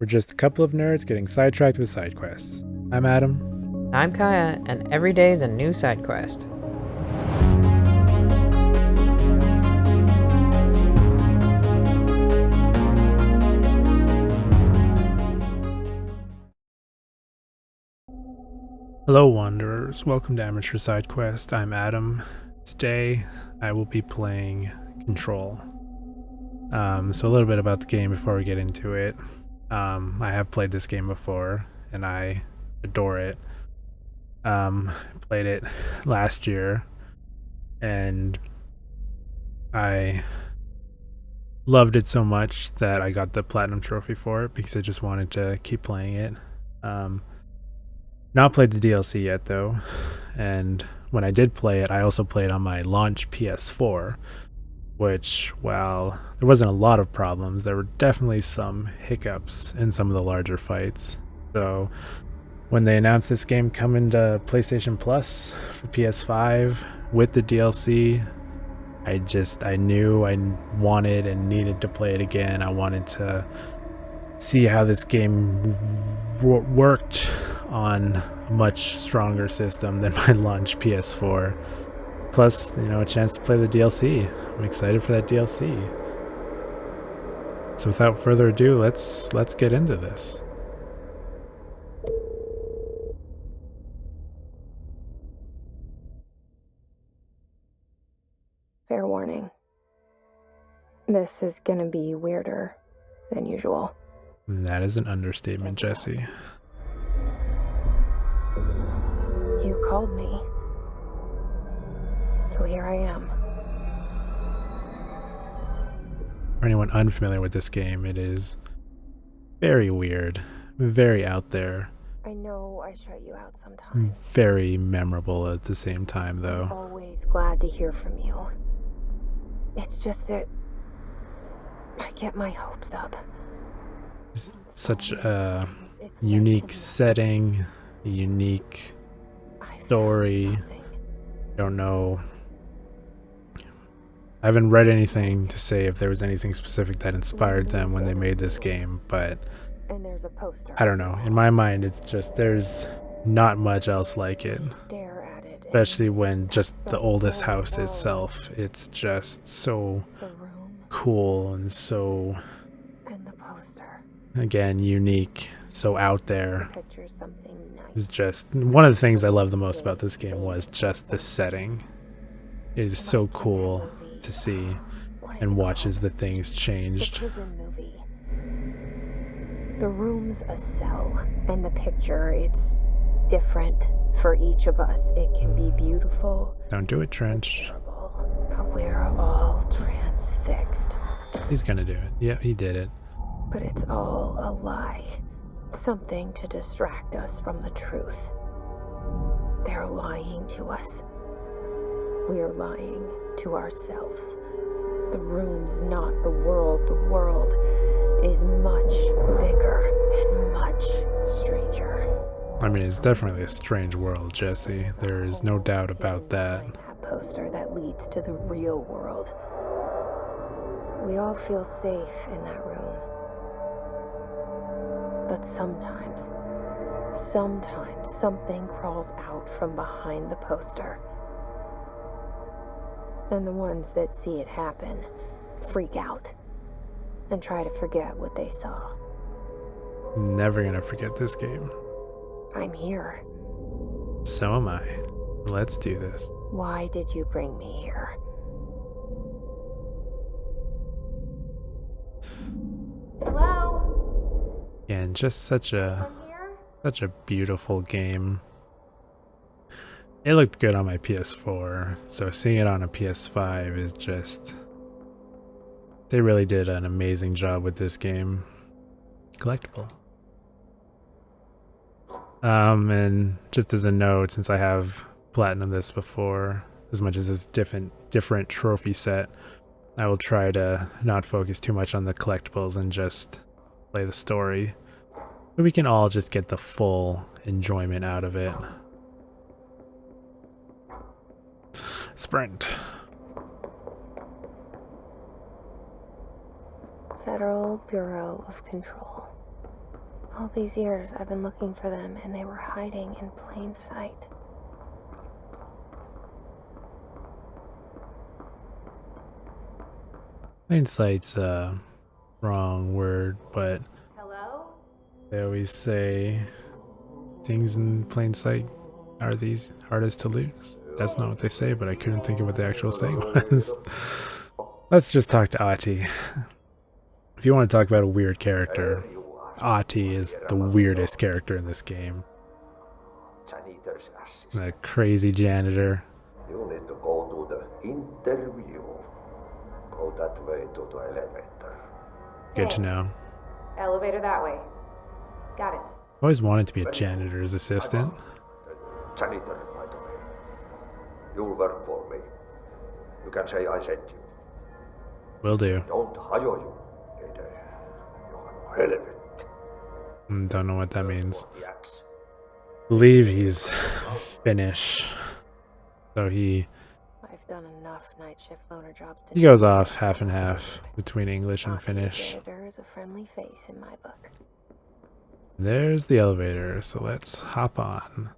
We're just a couple of nerds getting sidetracked with side quests. I'm Adam. I'm Kaya, and every day is a new side quest. Hello, Wanderers. Welcome to Amateur Side Quest. I'm Adam. Today, I will be playing Control. So a little bit about the game before we get into it. I have played this game before, and I adore it. Played it last year, and I loved it so much that I got the platinum trophy for it because I just wanted to keep playing it. Not played the DLC yet though, and when I did play it, I also played on my launch PS4, which, while there wasn't a lot of problems, there were definitely some hiccups in some of the larger fights. So when they announced this game coming to PlayStation Plus for PS5 with the DLC, I knew I wanted and needed to play it again. I wanted to see how this game worked on a much stronger system than my launch PS4. Plus, a chance to play the DLC. I'm excited for that DLC. So without further ado, let's get into this. Fair warning. This is gonna be weirder than usual. That is an understatement, Jesse. You called me. So here I am. For anyone unfamiliar with this game, it is very weird, very out there. I know I shut you out sometimes. Very memorable at the same time, though. I'm always glad to hear from you. It's just that I get my hopes up. It's such a unique setting, a unique story. Don't know. I haven't read anything to say if there was anything specific that inspired them when they made this game, but And there's a poster. I don't know. In my mind, it's just there's not much else like it. Stare at it. Especially when just the oldest house itself, it's just so The room cool and so, and the poster. again, unique, so out there. Picture something nice. It's just one of the things I love the most about this game was just the setting. It is so cool to see and watch as the things The changed. prison movie. The room's a cell, and the picture, it's different for each of us. It can be beautiful, Don't do it, Trench. terrible, but we're all transfixed. He's gonna do it. Yeah, he did it. But it's all a lie. Something to distract us from the truth. They're lying to us. We're lying to ourselves. The room's not the world. The world is much bigger and much stranger. I mean, it's definitely a strange world, Jesse. There is no doubt about that. That poster that leads to the real world. We all feel safe in that room. But sometimes something crawls out from behind the poster. And the ones that see it happen freak out and try to forget what they saw. Never gonna forget this game. I'm here. So am I. Let's do this. Why did you bring me here? Hello? And just such a beautiful game. It looked good on my PS4, so seeing it on a PS5 is just... They really did an amazing job with this game. Collectible. And just as a note, since I have platinum this before, as much as it's different trophy set, I will try to not focus too much on the collectibles and just play the story. So we can all just get the full enjoyment out of it. Sprint. Federal Bureau of Control. All these years I've been looking for them and they were hiding in plain sight. Plain sight's wrong word, but Hello? they always say things in plain sight are these hardest to lose. That's not what they say, but I couldn't think of what the actual saying was. Let's just talk to Ahti. If you want to talk about a weird character, Ahti is the weirdest character in this game. That crazy janitor. You need to go to the interview. Go that way to the elevator. Good to know. Elevator that way. Got it. Always wanted to be a janitor's assistant. Janitor, by the way. You'll work for me. You can say I sent you. Will do. Don't hire you. Later. You are no relevant. Don't know what that means. The axe. Believe he's Finnish. So he I've done enough night shift loner jobs to He goes off half and half between English and Finnish. Janitor is a friendly face in my book. There's the elevator, so let's hop on.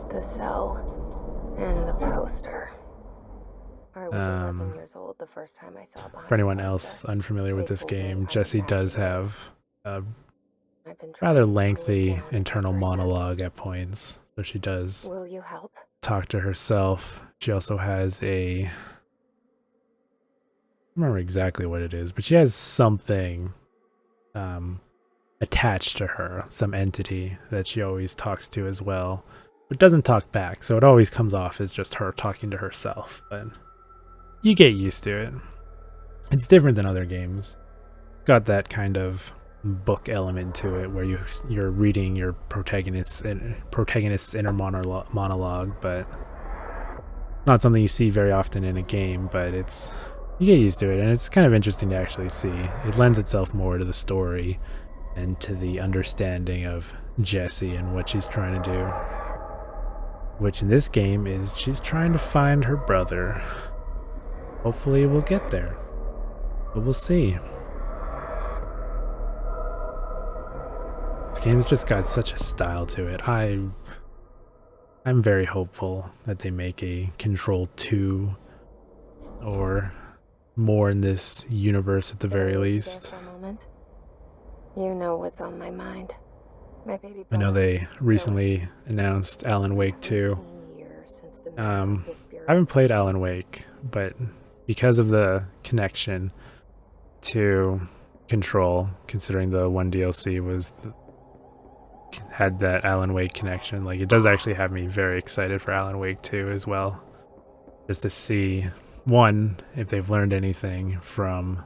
The cell and the poster. I was 11 years old the first time I saw it behind For anyone the else poster. unfamiliar with this game, Jessie does have a I've been trying rather to lengthy calm down internal ever since. monologue at points. So she does Will you help? talk to herself. She also has a... I don't remember exactly what it is, but she has something attached to her, some entity that she always talks to as well, but doesn't talk back, so it always comes off as just her talking to herself, but you get used to it. It's different than other games. Got that kind of book element to it where you're reading your protagonist's inner monologue, but not something you see very often in a game, but you get used to it, and it's kind of interesting to actually see. It lends itself more to the story and to the understanding of Jessie and what she's trying to do. Which in this game is she's trying to find her brother. Hopefully we'll get there. But we'll see. This game's just got such a style to it. I'm very hopeful that they make a Control 2 or more in this universe at the very least. For a moment. You know what's on my mind. My baby I know brother. they recently announced Alan Wake 2. 17 years since the I man with his haven't played Alan Wake, but because of the connection to Control, considering the one DLC had that Alan Wake connection, like it does actually have me very excited for Alan Wake 2 as well. Just to see, one, if they've learned anything from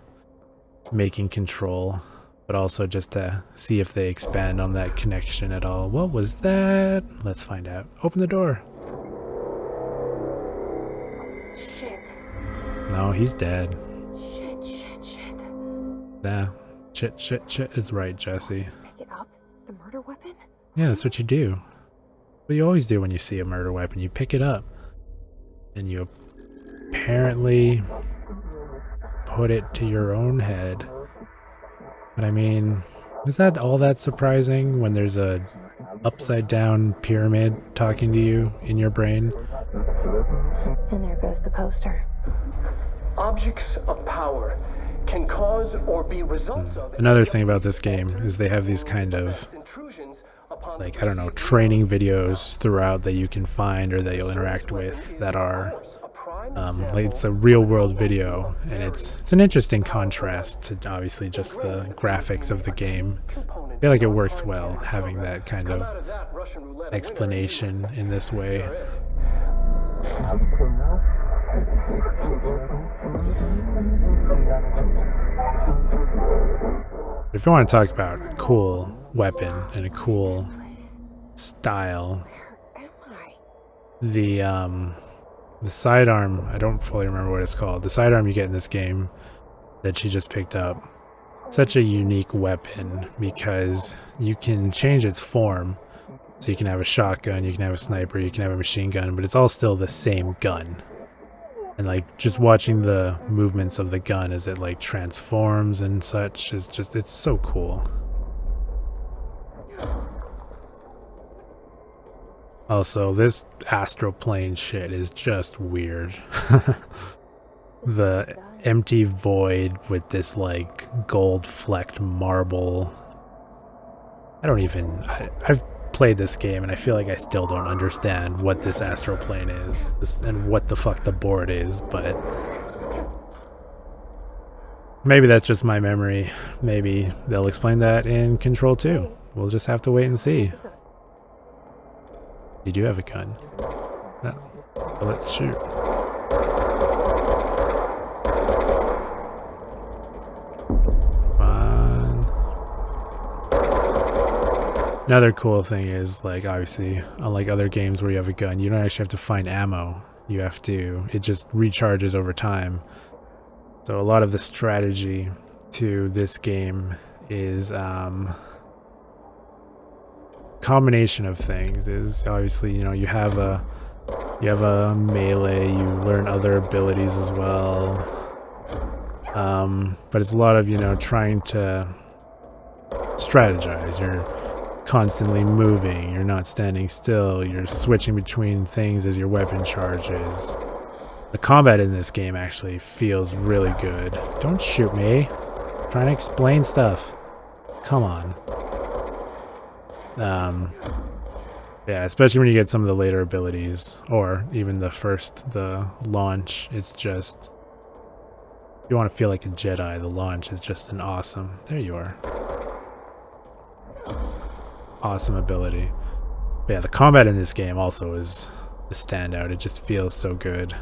making Control, but also just to see if they expand on that connection at all. What was that? Let's find out. Open the door. Shit. No, he's dead. Shit. Nah. Shit is right, Jessie. Pick it up? The murder weapon? Yeah, that's what you do. What you always do when you see a murder weapon. You pick it up. And you apparently put it to your own head. But I mean, is that all that surprising when there's a upside down pyramid talking to you in your brain? And there goes the poster. Objects of power can cause or be results of... Another thing about this game is they have these kind of, like, I don't know, training videos throughout that you can find or that you'll interact with that are, like, it's a real world video, and it's an interesting contrast to obviously just the graphics of the game. I feel like it works well having that kind of explanation in this way. If you want to talk about a cool weapon and a cool style, Where am I? the sidearm, I don't fully remember what it's called. The sidearm you get in this game that she just picked up, such a unique weapon because you can change its form. So you can have a shotgun, you can have a sniper, you can have a machine gun, but it's all still the same gun. And like just watching the movements of the gun as it like transforms and such is just, it's so cool. Also, this astral plane shit is just weird. The empty void with this like gold flecked marble. I've played this game and I feel like I still don't understand what this astral plane is and what the fuck the board is, but maybe that's just my memory. Maybe they'll explain that in Control 2. We'll just have to wait and see. You do have a gun. Well, let's shoot. Another cool thing is, like, obviously, unlike other games where you have a gun, you don't actually have to find ammo. It just recharges over time. So a lot of the strategy to this game is combination of things. Is obviously, you have a melee, you learn other abilities as well. But it's a lot of, trying to strategize. You're constantly moving, you're not standing still, you're switching between things as your weapon charges. The combat in this game actually feels really good. Don't shoot me. I'm trying to explain stuff. Come on. Yeah, especially when you get some of the later abilities, or even the launch, it's just, you want to feel like a Jedi. The launch is just an awesome, there you are. Awesome ability. But yeah, the combat in this game also is a standout. It just feels so good.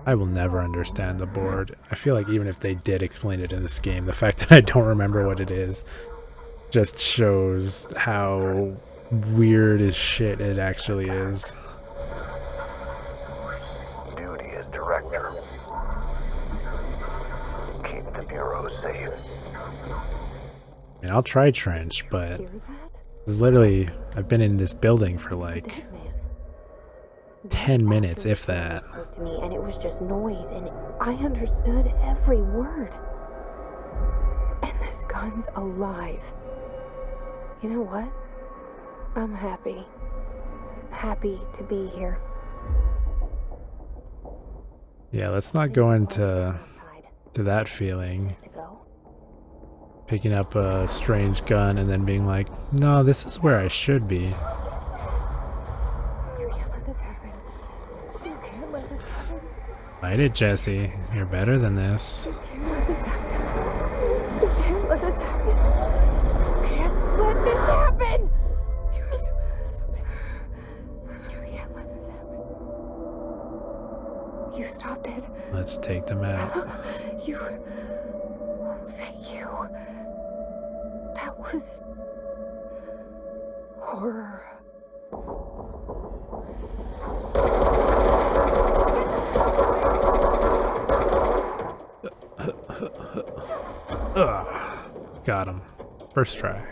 I will never understand the board. I feel like even if they did explain it in this game, the fact that I don't remember what it is just shows how weird as shit it actually is. Duty as director. Keep the Bureau safe. And I'll try Trench, but it's literally, I've been in this building for like 10 minutes, if that. To me, and it was just noise, and I understood every word. And this gun's alive. You know what? I'm happy. Happy to be here. Yeah, let's not go into that feeling. Picking up a strange gun and then being like, no, this is where I should be. You can't let this happen. You can't let this happen. Fight it, Jesse. You're better than this. You can't let this happen. You can't let this happen. You can't let this happen. You can't let this happen. You can't let this happen. You stopped it. Let's take them out. You... Oh, thank you. That was... horror. Got him. First try.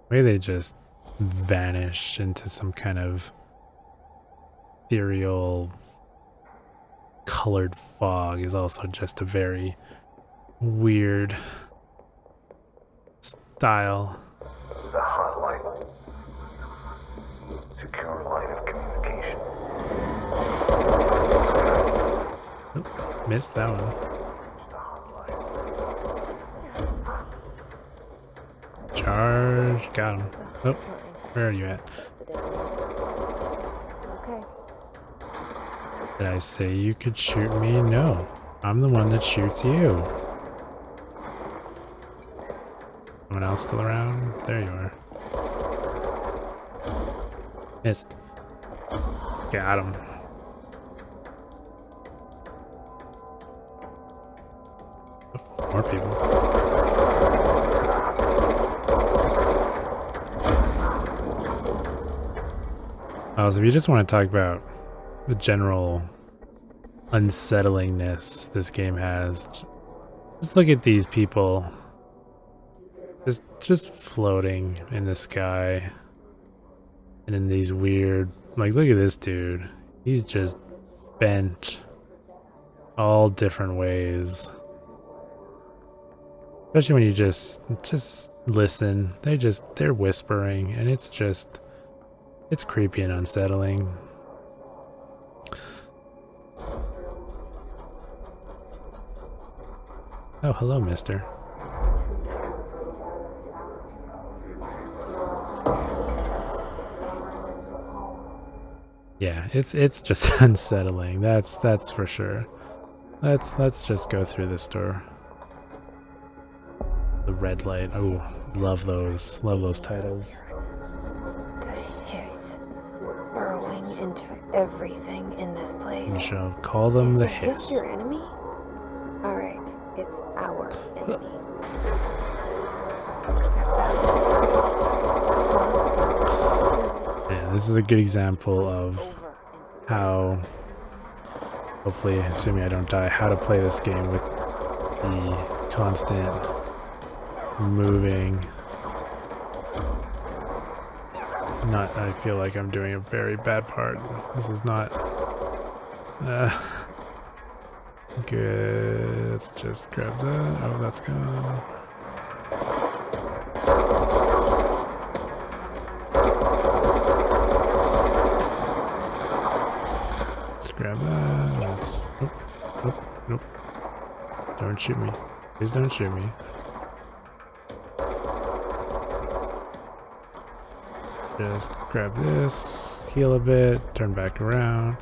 Maybe they just vanish into some kind of ethereal colored fog is also just a very weird style. The hotline. Secure line of communication. Oop, missed that one. Charge. Got him. Oh, where are you at? Okay. Did I say you could shoot me? No. I'm the one that shoots you. Someone else still around? There you are. Missed. Got him. Oh, more people. Oh, so if you just want to talk about the general unsettlingness this game has, Just look at these people. Just floating in the sky. And in these weird, like, look at this dude. He's just bent all different ways. Especially when you just listen. They're whispering, and it's creepy and unsettling. Oh, hello, mister. Yeah, it's just unsettling. That's for sure. Let's just go through this door. The red light. Oh, love those titles. The hiss burrowing into everything in this place. We shall call them Is the hiss hiss. your enemy? All right, it's our enemy. Yeah, this is a good example of how, hopefully, assuming I don't die, how to play this game with the constant moving. I feel like I'm doing a very bad part. This is not good. Let's just grab that. Oh, that's gone. Grab that. Let's. Nope. Don't shoot me. Please don't shoot me. Just grab this, heal a bit, turn back around.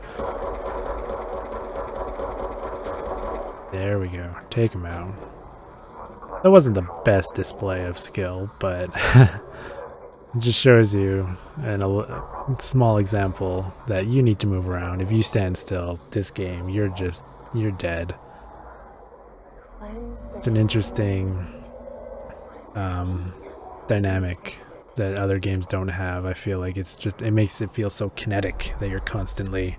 There we go. Take him out. That wasn't the best display of skill, but it just shows you a small example that you need to move around. If you stand still, this game, you're dead. It's an interesting dynamic that other games don't have. I feel like it makes it feel so kinetic that you're constantly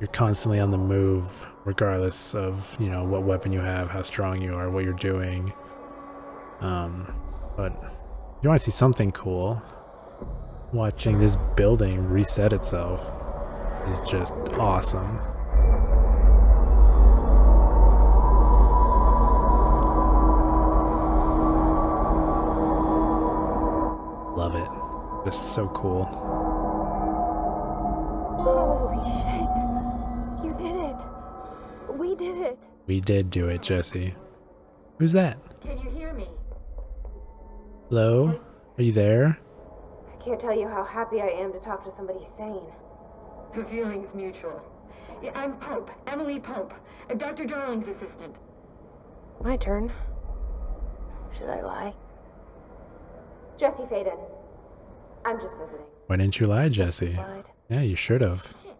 on the move, regardless of, what weapon you have, how strong you are, what you're doing. But you want to see something cool. Watching this building reset itself is just awesome. Love it. Just so cool. Holy shit. You did it. We did it. We did do it, Jesse. Who's that? Can you hear me? Hello? Are you there? I can't tell you how happy I am to talk to somebody sane. The feeling's mutual. Yeah, I'm Pope, Emily Pope, Dr. Darling's assistant. My turn. Should I lie? Jesse Faden. I'm just visiting. Why didn't you lie, Jesse? Lied. Yeah, you should have. Shit.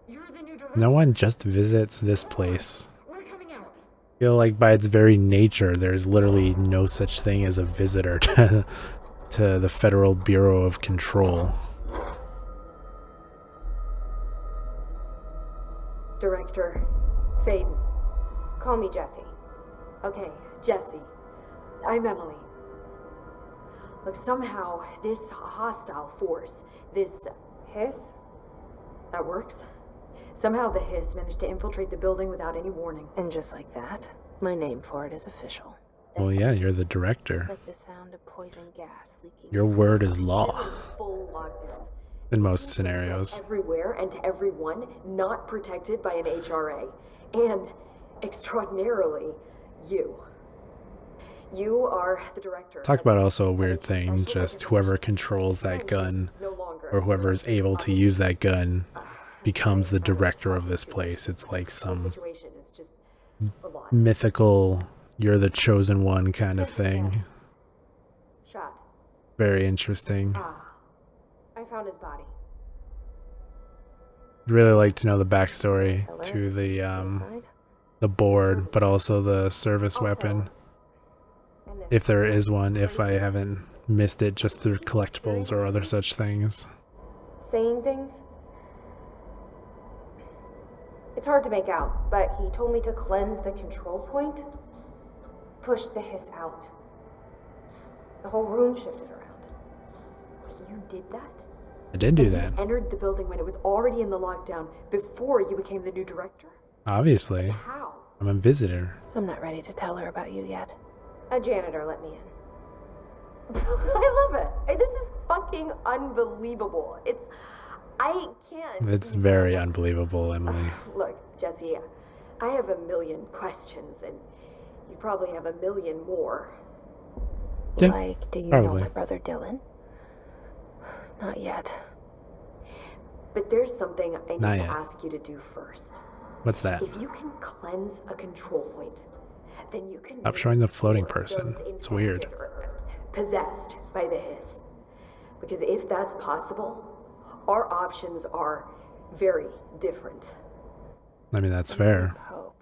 You're the new director. No one just visits this place. We're coming out. I feel like by its very nature, there's literally no such thing as a visitor to the Federal Bureau of Control. Director Faden. Call me Jesse. Okay, Jesse. I'm Emily. Look, somehow this hostile force, this Hiss? that works. Somehow the hiss managed to infiltrate the building without any warning. And just like that, my name for it is official. Well, yeah, you're the director. Like the sound of poison gas leaking. Your word is law Full lockdown. in most scenarios. Everywhere and to everyone not protected by an HRA. And, extraordinarily, you. You are the director. Talk about also a weird thing, just whoever controls that gun, or whoever is able to use that gun, becomes the director of this place. It's like some Situation is just a lot. mythical, you're the chosen one kind of thing. Shot. Very interesting. I found his body. I'd really like to know the backstory Killer? to Suicide? the board, but also the service weapon, And this if there is one, if I haven't missed it just through collectibles or other such things. saying things? It's hard to make out, but he told me to cleanse the control point. pushed the hiss out. The whole room shifted around. You did that? I did do And that. You entered the building when it was already in the lockdown before you became the new director? Obviously. How? I'm a visitor. I'm not ready to tell her about you yet. A janitor let me in. I love it. This is fucking unbelievable. I can't. It's very unbelievable, Emily. Look, Jesse, I have a million questions, and you probably have a million more. Yeah, Like, do you probably. know my brother Dylan? Not yet. But there's something I need Not to yet. ask you to do first. What's that? If you can cleanse a control point, then you can Stop make showing the floating sure person. those It's weird. infected or possessed by the hiss. Because if that's possible, our options are very different. I mean, that's fair. Hope.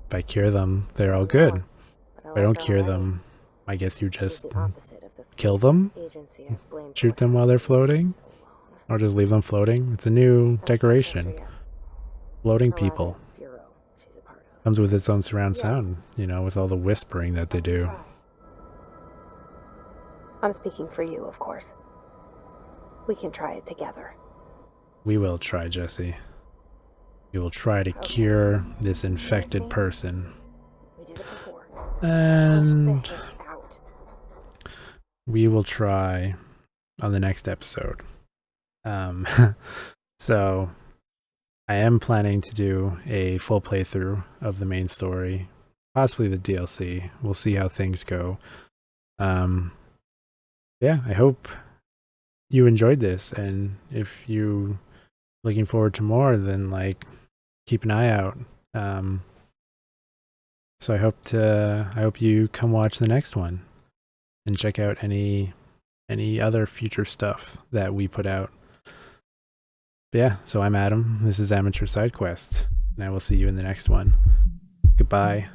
If I cure them, they're all good. But If I don't like cure Riley. them, I guess you She's just the opposite of the kill them? faceless agency I've blamed shoot for them while they're everything for floating? so long. Or just leave them floating. It's a new I can't trust decoration. her yet. Floating Or rather, people. Bureau she's a part of. Comes with its own surround Yes. sound, you know, with all the whispering that they do. Try. I'm speaking for you, of course. We can try it together. We will try, Jesse. We will try to Okay. cure this infected me? person. We did it before. And Push the hiss out. we will try on the next episode. So I am planning to do a full playthrough of the main story, possibly the DLC. We'll see how things go. Yeah, I hope you enjoyed this, and if you looking forward to more, then like keep an eye out. So I hope you come watch the next one and check out any other future stuff that we put out. But yeah, so I'm Adam. This is Amateur Side Quest, and I will see you in the next one. Goodbye.